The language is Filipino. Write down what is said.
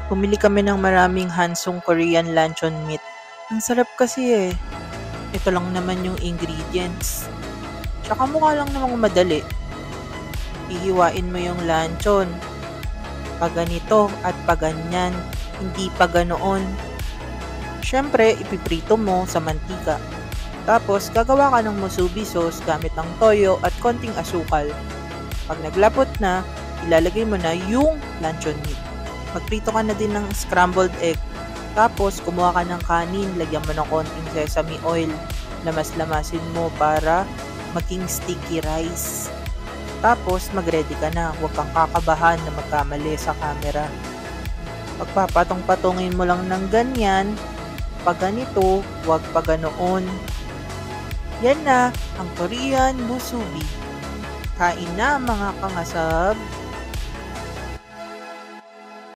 Bumili kami ng maraming Hansong Korean Lanchon Meat. Ang sarap kasi eh. Ito lang naman yung ingredients. Tsaka mukha lang namang madali. Hihiwain mo yung lanchon. Paganito at paganyan, hindi pa ganoon. Siyempre, ipiprito mo sa mantika. Tapos, gagawa ka ng musubi sauce gamit ang toyo at konting asukal. Pag naglapot na, ilalagay mo na yung lanchon meat. Magprito ka na din ng scrambled egg. Tapos, kumuha ka ng kanin, lagyan mo ng konting sesame oil. Lamas-lamasin mo para maging sticky rice. Tapos, mag-ready ka na. Huwag kang kakabahan na magkamali sa camera. Pagpapatong-patongin mo lang ng ganyan. Pag ganito, huwag pa ganoon. Yan na ang Korean musubi. Kain na mga kangasab!